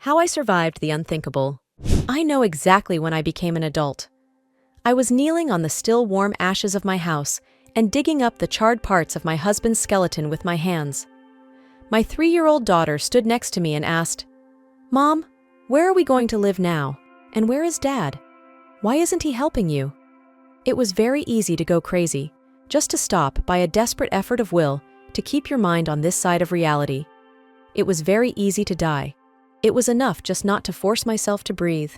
How I Survived the Unthinkable. I know exactly when I became an adult. I was kneeling on the still warm ashes of my house and digging up the charred parts of my husband's skeleton with my hands. My 3-year-old daughter stood next to me and asked, "Mom, where are we going to live now? And where is Dad? Why isn't he helping you?" It was very easy to go crazy, just to stop by a desperate effort of will to keep your mind on this side of reality. It was very easy to die. It was enough just not to force myself to breathe.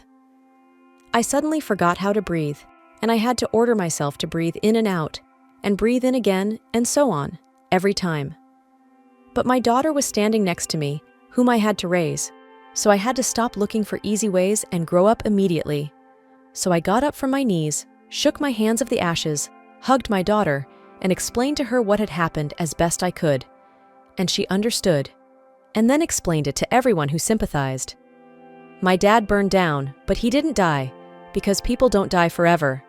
I suddenly forgot how to breathe, and I had to order myself to breathe in and out, and breathe in again, and so on, every time. But my daughter was standing next to me, whom I had to raise, so I had to stop looking for easy ways and grow up immediately. So I got up from my knees, shook my hands of the ashes, hugged my daughter, and explained to her what had happened as best I could. And she understood, and then explained it to everyone who sympathized. My dad burned down, but he didn't die, because people don't die forever.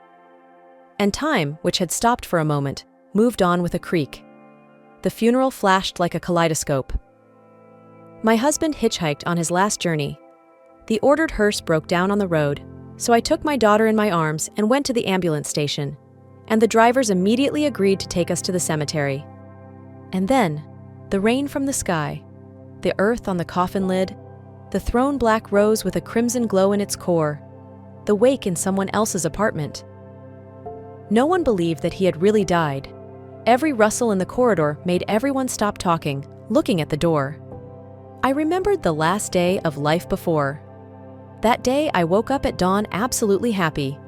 And time, which had stopped for a moment, moved on with a creak. The funeral flashed like a kaleidoscope. My husband hitchhiked on his last journey. The ordered hearse broke down on the road, so I took my daughter in my arms and went to the ambulance station, and the drivers immediately agreed to take us to the cemetery. And then, the rain from the sky, the earth on the coffin lid, the thrown black rose with a crimson glow in its core, the wake in someone else's apartment. No one believed that he had really died. Every rustle in the corridor made everyone stop talking, looking at the door. I remembered the last day of life before. That day I woke up at dawn absolutely happy.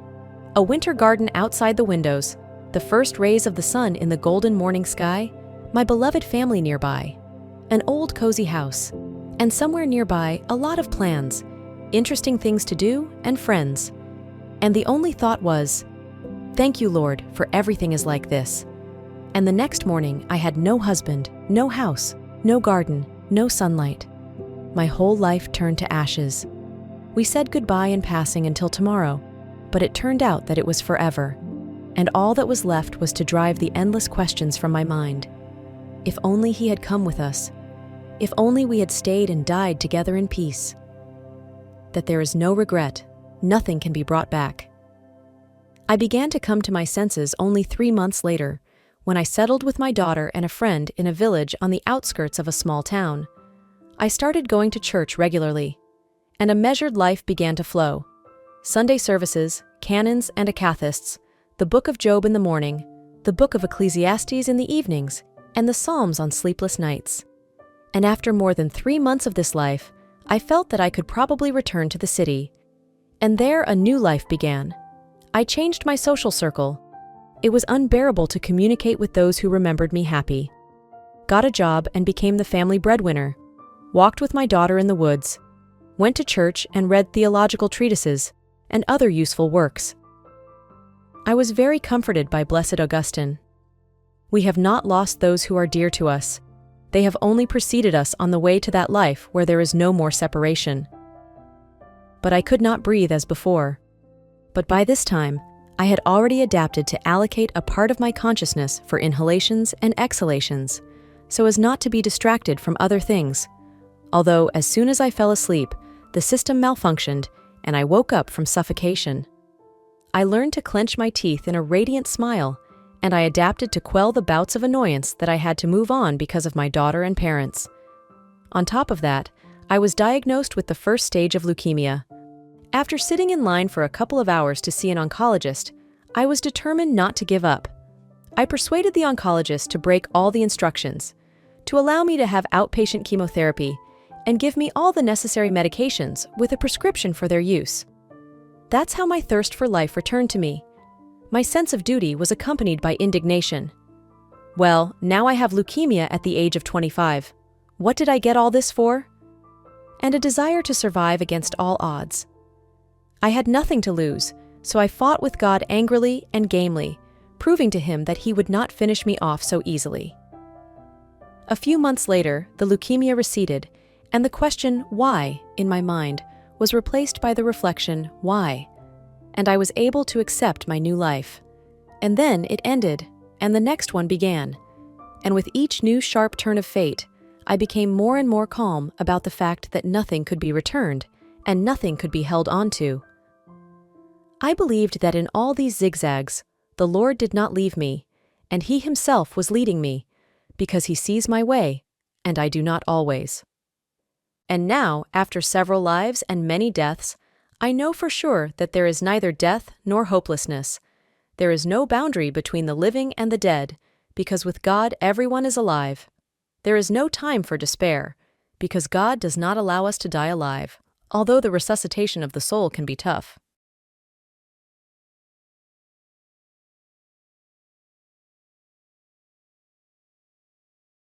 A winter garden outside the windows, the first rays of the sun in the golden morning sky, my beloved family nearby, an old cozy house, and somewhere nearby a lot of plans, interesting things to do, and friends. And the only thought was, "Thank you, Lord, for everything is like this." And the next morning I had no husband, no house, no garden, no sunlight. My whole life turned to ashes. We said goodbye in passing until tomorrow, but it turned out that it was forever, and all that was left was to drive the endless questions from my mind. If only he had come with us. If only we had stayed and died together in peace. That there is no regret, nothing can be brought back. I began to come to my senses only 3 months later, when I settled with my daughter and a friend in a village on the outskirts of a small town. I started going to church regularly, and a measured life began to flow. Sunday services, canons and acathist, the Book of Job in the morning, the Book of Ecclesiastes in the evenings, and the Psalms on sleepless nights. And after more than 3 months of this life, I felt that I could probably return to the city. And there a new life began. I changed my social circle. It was unbearable to communicate with those who remembered me happy. Got a job and became the family breadwinner. Walked with my daughter in the woods. Went to church and read theological treatises and other useful works. I was very comforted by Blessed Augustine. We have not lost those who are dear to us. They have only preceded us on the way to that life where there is no more separation. But I could not breathe as before. But by this time, I had already adapted to allocate a part of my consciousness for inhalations and exhalations, so as not to be distracted from other things. Although, as soon as I fell asleep, the system malfunctioned and I woke up from suffocation. I learned to clench my teeth in a radiant smile, and I adapted to quell the bouts of annoyance that I had to move on because of my daughter and parents. On top of that, I was diagnosed with the first stage of leukemia. After sitting in line for a couple of hours to see an oncologist, I was determined not to give up. I persuaded the oncologist to break all the instructions, to allow me to have outpatient chemotherapy, and give me all the necessary medications with a prescription for their use. That's how my thirst for life returned to me. My sense of duty was accompanied by indignation. Well, now I have leukemia at the age of 25. What did I get all this for? And a desire to survive against all odds. I had nothing to lose, so I fought with God angrily and gamely, proving to him that he would not finish me off so easily. A few months later, the leukemia receded, and the question, why, in my mind, was replaced by the reflection, why? And I was able to accept my new life. And then it ended, and the next one began. And with each new sharp turn of fate, I became more and more calm about the fact that nothing could be returned and nothing could be held onto. I believed that in all these zigzags, the Lord did not leave me, and He Himself was leading me, because He sees my way, and I do not always. And now, after several lives and many deaths, I know for sure that there is neither death nor hopelessness. There is no boundary between the living and the dead, because with God everyone is alive. There is no time for despair, because God does not allow us to die alive, although the resuscitation of the soul can be tough.